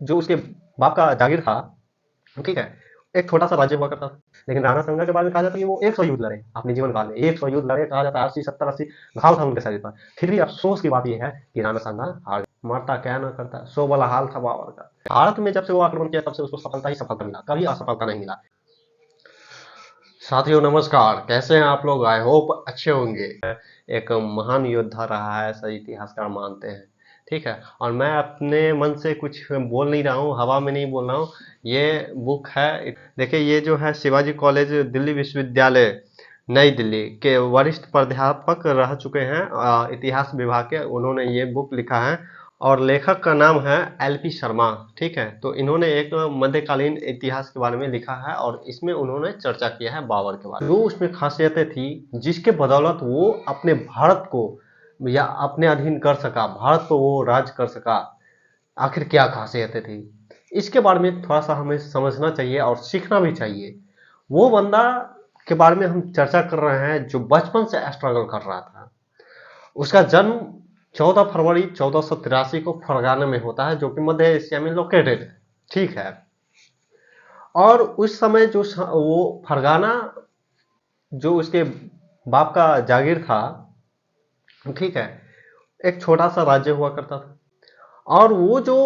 जो उसके बाप का जागीर था, ठीक है, एक छोटा सा राज्य हुआ करता था। लेकिन राणा संगा के बारे में कहा जाता है कि वो 100 युद्ध लड़े अपने जीवन काल में, 100 युद्ध लड़े, कहा जाता है 80 70 80 घाव था उनके शरीर पर। फिर भी अफसोस की बात यह है कि राणा संगा हार गया। मरता क्या ना करता, सो वाला हाल था बाबर का। भारत में जब से वो आक्रमण किया तब से उसको सफलता ही सफलता मिला, कभी असफलता नहीं मिला। साथियों नमस्कार, कैसे हैं आप लोग? आई होप अच्छे होंगे। एक महान योद्धा रहा है, ऐसा इतिहासकार मानते हैं, ठीक है। और मैं अपने मन से कुछ बोल नहीं रहा हूँ, हवा में नहीं बोल रहा हूँ। ये बुक है, देखिए ये जो है शिवाजी कॉलेज दिल्ली विश्वविद्यालय नई दिल्ली के वरिष्ठ प्राध्यापक रह चुके हैं इतिहास विभाग के, उन्होंने ये बुक लिखा है। और लेखक का नाम है एलपी शर्मा, ठीक है। तो इन्होंने एक मध्यकालीन इतिहास के बारे में लिखा है और इसमें उन्होंने चर्चा किया है बाबर के बारे में। जो उसमें खासियतें थी जिसके बदौलत वो अपने भारत को या अपने अधीन कर सका, भारत को वो राज कर सका, आखिर क्या खासियतें थी, इसके बारे में थोड़ा सा हमें समझना चाहिए और सीखना भी चाहिए। वो बंदा के बारे में हम चर्चा कर रहे हैं जो बचपन से स्ट्रगल कर रहा था। उसका जन्म 14 फरवरी 1483 को फरगाना में होता है, जो कि मध्य एशिया में लोकेटेड है, ठीक है। और उस समय जो वो फरगाना जो उसके बाप का जागीर था, ठीक है, एक छोटा सा राज्य हुआ करता था। और वो जो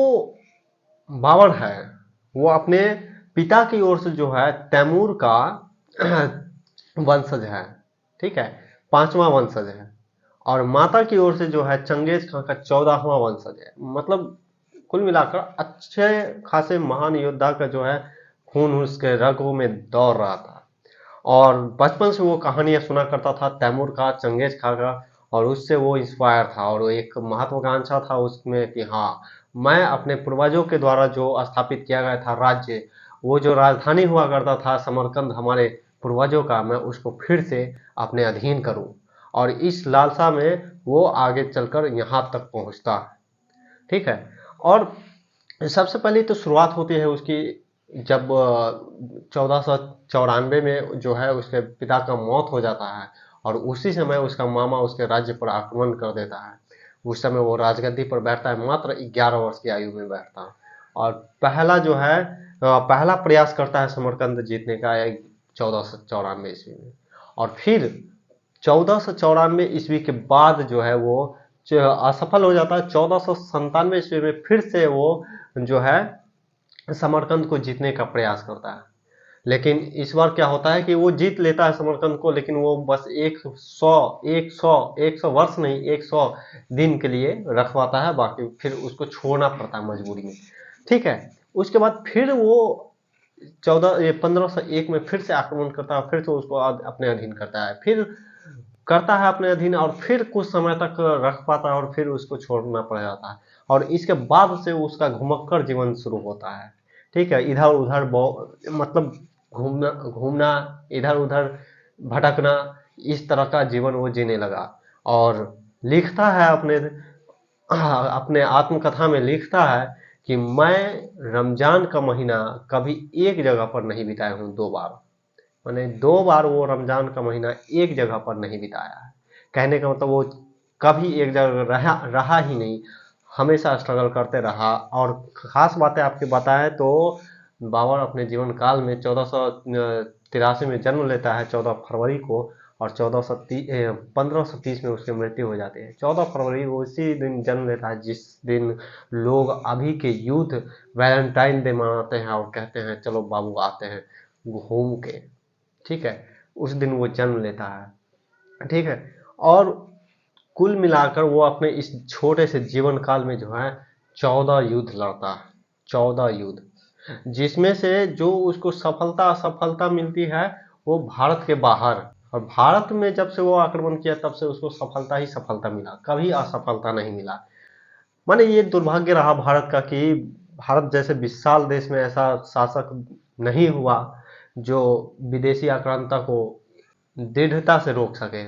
बाबर है वो अपने पिता की ओर से जो है तैमूर का वंशज है, ठीक है, पांचवा वंशज है। और माता की ओर से जो है चंगेज खां का 14वां वंशज है। मतलब कुल मिलाकर अच्छे खासे महान योद्धा का जो है खून उसके रगों में दौड़ रहा था। और बचपन से वो कहानियां सुना करता था तैमूर का, चंगेज खां का, और उससे वो इंस्पायर था और वो एक महत्वाकांक्षा था उसमें कि हाँ, मैं अपने पूर्वजों के द्वारा जो स्थापित किया गया था राज्य, वो जो राजधानी हुआ करता था समरकंद हमारे पूर्वजों का, मैं उसको फिर से अपने अधीन करूं। और इस लालसा में वो आगे चलकर यहाँ तक पहुंचता है, ठीक है। और सबसे पहले तो शुरुआत होती है उसकी जब 1494 में जो है उसके पिता का मौत हो जाता है। और उसी समय उसका मामा उसके राज्य पर आक्रमण कर देता है। उस समय वो राजगद्दी पर बैठता है, मात्र 11 वर्ष की आयु में बैठता है। और पहला जो है पहला प्रयास करता है समरकंद जीतने का 1494 ईस्वी में। और फिर 1494 ईस्वी के बाद जो है वो असफल हो जाता है। 1497 ईस्वी में फिर से वो जो है समरकंद को जीतने का प्रयास करता है। लेकिन इस बार क्या होता है कि वो जीत लेता है समरकंद को, लेकिन वो बस 100 नहीं, 100 दिन के लिए रखवाता है, बाकी फिर उसको छोड़ना पड़ता है मजबूरी में, ठीक है। उसके बाद फिर वो 1501 में फिर से आक्रमण करता है, फिर से उसको अपने अधीन करता है, फिर करता है अपने अधीन, और फिर कुछ समय तक रख पाता है और फिर उसको छोड़ना पड़ जाता है। और इसके बाद से उसका घुमक्कड़ जीवन शुरू होता है, ठीक है। इधर उधर मतलब घूमना घूमना, इधर उधर भटकना, इस तरह का जीवन वो जीने लगा। और लिखता है अपने आत्मकथा में लिखता है कि मैं रमजान का महीना कभी एक जगह पर नहीं बिताया हूँ 2 बार। मैंने 2 बार वो रमजान का महीना एक जगह पर नहीं बिताया है। कहने का मतलब वो कभी एक जगह रहा ही नहीं, हमेशा स्ट्रगल करते रहा। और खास बातें आपके बताएं तो बाबर अपने जीवन काल में 1483 में जन्म लेता है 14 फरवरी को। और 1530 में उसकी मृत्यु हो जाती है। 14 फरवरी वो उसी दिन जन्म लेता है जिस दिन लोग अभी के यूथ वैलेंटाइन डे मनाते हैं और कहते हैं चलो बाबू आते हैं घूम के, ठीक है। उस दिन वो जन्म लेता है, ठीक है। और कुल मिलाकर वो अपने इस छोटे से जीवन काल में जो है 14 युद्ध लड़ता है, 14 युद्ध, जिसमें से जो उसको सफलता असफलता मिलती है वो भारत के बाहर। और भारत में जब से वो आक्रमण किया तब से उसको सफलता ही सफलता मिला, कभी असफलता नहीं मिला। माने ये दुर्भाग्य रहा भारत का कि भारत जैसे विशाल देश में ऐसा शासक नहीं हुआ जो विदेशी आक्रांता को दृढ़ता से रोक सके।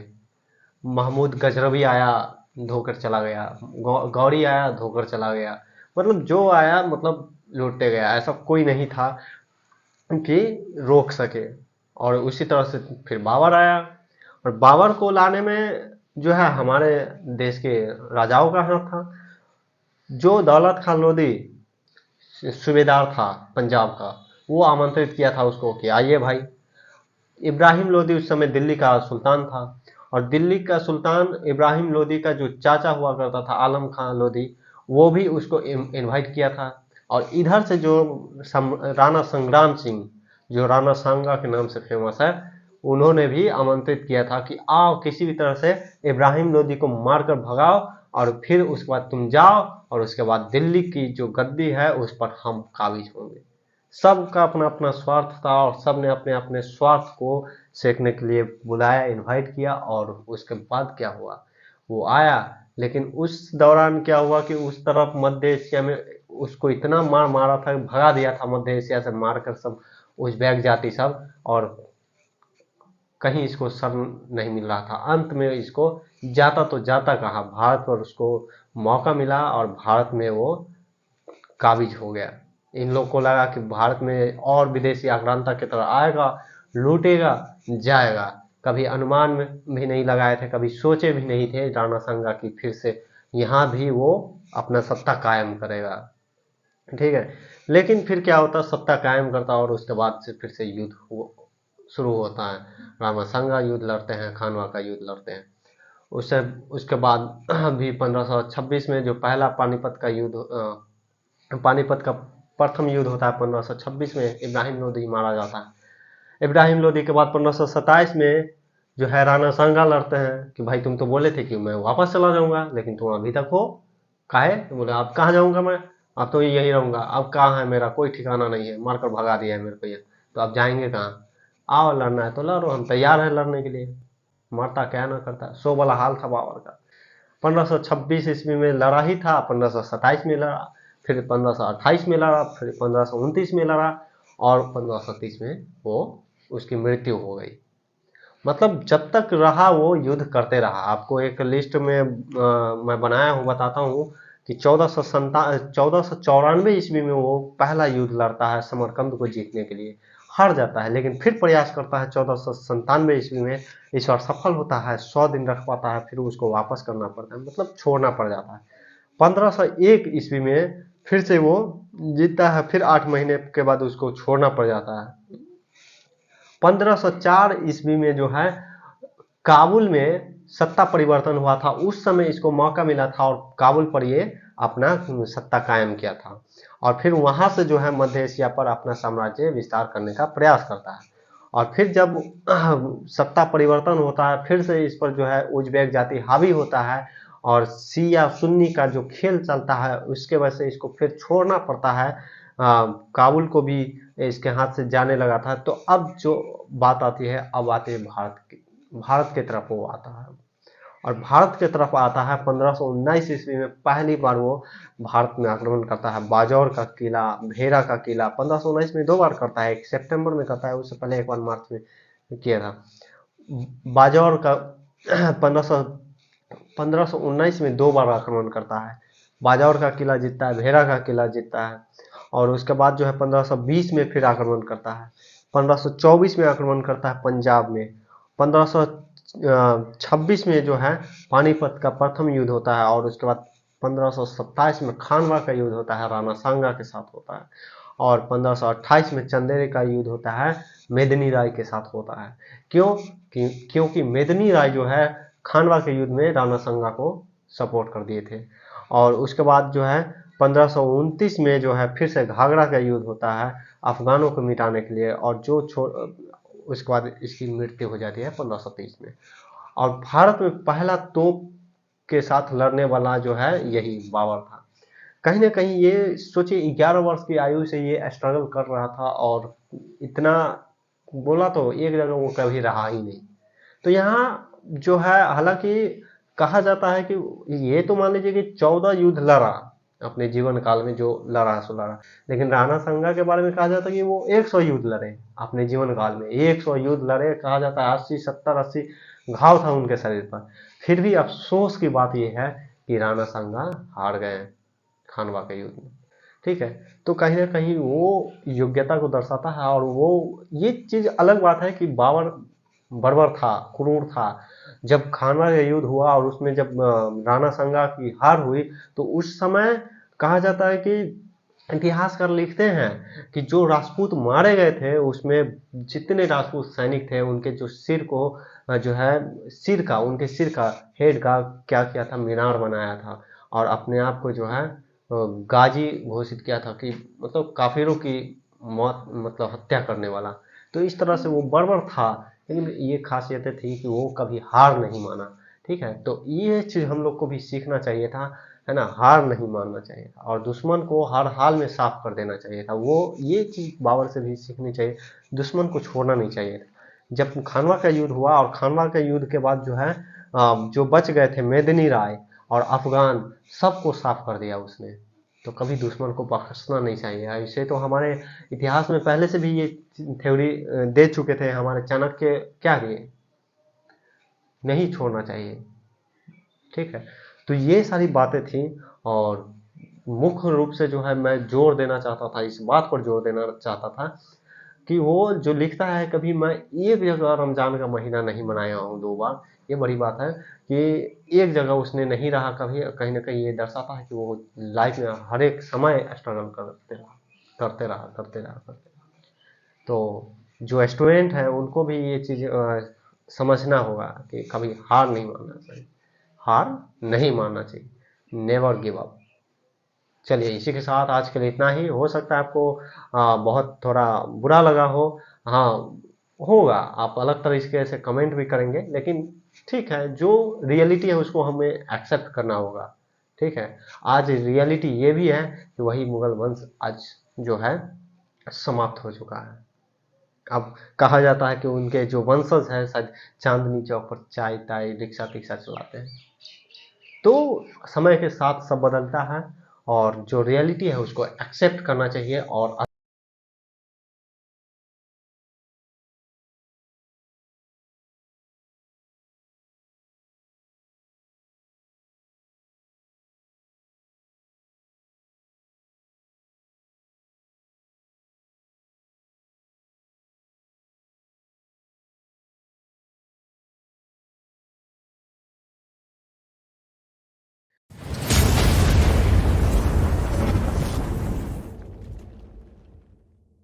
महमूद गजनवी आया, धोकर चला गया, गौरी आया, धोकर चला गया, मतलब जो आया मतलब लौटते गया, ऐसा कोई नहीं था कि रोक सके। और उसी तरह से फिर बाबर आया। और बाबर को लाने में जो है हमारे देश के राजाओं का हाथ था। जो दौलत खान लोधी सूबेदार था पंजाब का, वो आमंत्रित किया था उसको कि आइए भाई। इब्राहिम लोदी उस समय दिल्ली का सुल्तान था, और दिल्ली का सुल्तान इब्राहिम लोदी का जो चाचा हुआ करता था आलम खां लोदी, वो भी उसको इनवाइट किया था। और इधर से जो राणा संग्राम सिंह, जो राणा सांगा के नाम से फेमस है, उन्होंने भी आमंत्रित किया था कि आओ किसी भी तरह से इब्राहिम लोदी को मारकर भगाओ, और फिर उसके बाद तुम जाओ, और उसके बाद दिल्ली की जो गद्दी है उस पर हम काबिज होंगे। सबका अपना अपना स्वार्थ था, और सब ने अपने अपने स्वार्थ को सेकने के लिए बुलाया, इनवाइट किया। और उसके बाद क्या हुआ, वो आया, लेकिन उस दौरान क्या हुआ कि उस तरफ मध्य एशिया में उसको इतना मारा था, भगा दिया था मध्य एशिया से मारकर सब उज़्बेक जाति सब, और कहीं इसको सर नहीं मिल रहा था। अंत में इसको जाता तो जाता कहाँ, भारत पर उसको मौका मिला और भारत में वो काबिज हो गया। इन लोग को लगा कि भारत में और विदेशी आक्रांता की तरह आएगा, लूटेगा, जाएगा। कभी अनुमान में भी नहीं लगाए थे, कभी सोचे भी नहीं थे राणा सांगा की फिर से यहाँ भी वो अपना सत्ता कायम करेगा। ठीक है, लेकिन फिर क्या होता, सत्ता कायम करता और उसके बाद से फिर से युद्ध शुरू होता है। राणा सांगा युद्ध लड़ते हैं, खानवा का युद्ध लड़ते हैं। उससे उसके बाद भी 1526 में जो पहला पानीपत का युद्ध, पानीपत का प्रथम युद्ध होता है 1526 में, इब्राहिम लोदी मारा जाता है। इब्राहिम लोदी के बाद 1527 में जो है राणा सांगा लड़ते हैं कि भाई तुम तो बोले थे कि मैं वापस चला जाऊंगा, लेकिन तुम अभी तक हो, काहे? तो बोले अब कहाँ जाऊंगा मैं, अब तो यही रहूंगा, अब कहाँ है मेरा कोई ठिकाना नहीं है, मारकर भगा दिया है मेरे को ये, तो अब जाएंगे कहाँ? आओ लड़ना है तो लड़ो, हम तैयार हैं लड़ने के लिए। मरता क्या ना करता, सो वाला हाल था बाबर का। 1526 ईस्वी में लड़ा ही था, 1527 में लड़ा, फिर 1528 में लड़ा, फिर 1529 में लड़ा, और 1530 में वो उसकी मृत्यु हो गई। मतलब जब तक रहा वो युद्ध करते रहा। आपको एक लिस्ट में मैं बनाया हूँ, बताता हूँ कि 1494 ईस्वी में वो पहला युद्ध लड़ता है समरकंद को जीतने के लिए, हार जाता है, लेकिन फिर प्रयास करता है 1497 ईस्वी में, इस बार सफल होता है, 100 दिन रख पाता है, फिर उसको वापस करना पड़ता है, मतलब छोड़ना पड़ जाता है। 1501 ईस्वी में फिर से वो जीतता है, फिर 8 महीने के बाद उसको छोड़ना पड़ जाता है। 1504 ईस्वी में जो है काबुल में सत्ता परिवर्तन हुआ था, उस समय इसको मौका मिला था और काबुल पर ये अपना सत्ता कायम किया था, और फिर वहां से जो है मध्य एशिया पर अपना साम्राज्य विस्तार करने का प्रयास करता है। और फिर जब सत्ता परिवर्तन होता है, फिर से इस पर जो है उज़्बेक जाति हावी होता है, और शिया सुन्नी का जो खेल चलता है उसके वजह से इसको फिर छोड़ना पड़ता है। काबुल को भी इसके हाथ से जाने लगा था। तो अब जो बात आती है, अब आती है भारत की तरफ वो आता है, और भारत की तरफ आता है 1519 ईस्वी में पहली बार वो भारत में आक्रमण करता है। बाजौर का किला, भेरा का किला 1519 में 2 बार करता है, एक सितंबर में करता है, उससे पहले एक बार मार्च में किया था। बाजौर का 1519 में 2 बार आक्रमण करता है, बाजौर का किला जीतता है, भेरा का किला जीतता है, और उसके बाद जो है 1520 में फिर आक्रमण करता है, 1524 में आक्रमण करता है पंजाब में, 1526 में जो है पानीपत का प्रथम युद्ध होता है, और उसके बाद 1527 में खानवा का युद्ध होता है, राणा सांगा के साथ होता है, और 1528 में चंदेरी का युद्ध होता है, मेदिनी राय के साथ होता है। क्योंकि मेदिनी राय जो है खानवा के युद्ध में राणा सांगा को सपोर्ट कर दिए थे। और उसके बाद जो है 1529 में जो है फिर से घाघरा का युद्ध होता है अफगानों को मिटाने के लिए, और जो उसके बाद इसकी मृत्यु हो जाती है 1523 में। और भारत में पहला तोप के साथ लड़ने वाला जो है यही बाबर था। कहीं ना कहीं ये सोचिए 11 वर्ष की आयु से ये स्ट्रगल कर रहा था, और इतना बोला तो एक जगह वो कभी रहा ही नहीं। तो यहाँ जो है, हालांकि कहा जाता है कि ये तो मान लीजिए कि 14 युद्ध लड़ा अपने जीवन काल में, जो लड़ा सो लड़ा, लेकिन राणा सांगा के बारे में कहा जाता है कि वो 100 युद्ध लड़े अपने जीवन काल में, 100 युद्ध लड़े। कहा जाता है 80 70 80 घाव था उनके शरीर पर। फिर भी अफसोस की बात यह है कि राणा सांगा हार गए खानवा के युद्ध में। ठीक है, तो कहीं ना कहीं वो योग्यता को दर्शाता है। और वो ये चीज अलग बात है कि बाबर बर्बर था, क्रूर था। जब खानवा का युद्ध हुआ और उसमें जब राणा सांगा की हार हुई, तो उस समय कहा जाता है कि इतिहासकार लिखते हैं कि जो राजपूत मारे गए थे उसमें जितने राजपूत सैनिक थे उनके जो सिर को जो है उनके सिर का हेड का क्या किया था, मीनार बनाया था और अपने आप को जो है गाजी घोषित किया था कि मतलब काफिरों की मौत मतलब हत्या करने वाला। तो इस तरह से वो बर्बर था, लेकिन ये खासियतें थी कि वो कभी हार नहीं माना। ठीक है, तो ये चीज हम लोग को भी सीखना चाहिए था, है ना, हार नहीं मानना चाहिए था और दुश्मन को हर हाल में साफ कर देना चाहिए था। वो ये चीज बाबर से भी सीखनी चाहिए, दुश्मन को छोड़ना नहीं चाहिए था। जब खानवा का युद्ध हुआ और खानवा के युद्ध के बाद जो है जो बच गए थे मेदिनी राय और अफगान, सबको साफ कर दिया उसने। तो कभी दुश्मन को बख्शना नहीं चाहिए। ऐसे तो हमारे इतिहास में पहले से भी ये थ्योरी दे चुके थे हमारे चाणक्य, क्या किए, नहीं छोड़ना चाहिए। ठीक है, तो ये सारी बातें थी और मुख्य रूप से जो है मैं जोर देना चाहता था, इस बात पर जोर देना चाहता था कि वो जो लिखता है कभी मैं एक जगह रमजान का महीना नहीं मनाया हूँ 2 बार, ये बड़ी बात है कि एक जगह उसने नहीं रहा कभी। कहीं ना कहीं ये दर्शाता है कि वो लाइफ में हर एक समय स्ट्रगल करते रहा। तो जो स्टूडेंट है उनको भी ये चीज़ समझना होगा कि कभी हार नहीं मानना चाहिए, हार नहीं मानना चाहिए, नेवर गिव अप। चलिए, इसी के साथ आज के लिए इतना ही। हो सकता है आपको बहुत थोड़ा बुरा लगा हो, हाँ होगा, आप अलग तरीके से कमेंट भी करेंगे, लेकिन ठीक है, जो रियलिटी है उसको हमें एक्सेप्ट करना होगा। ठीक है, आज रियलिटी ये भी है कि वही मुगल वंश आज जो है समाप्त हो चुका है। अब कहा जाता है कि उनके जो वंशज हैं शायद चांदनी चौक पर चाय ताय रिक्शा टिक्शा चलाते हैं। तो समय के साथ सब बदलता है और जो रियलिटी है उसको एक्सेप्ट करना चाहिए और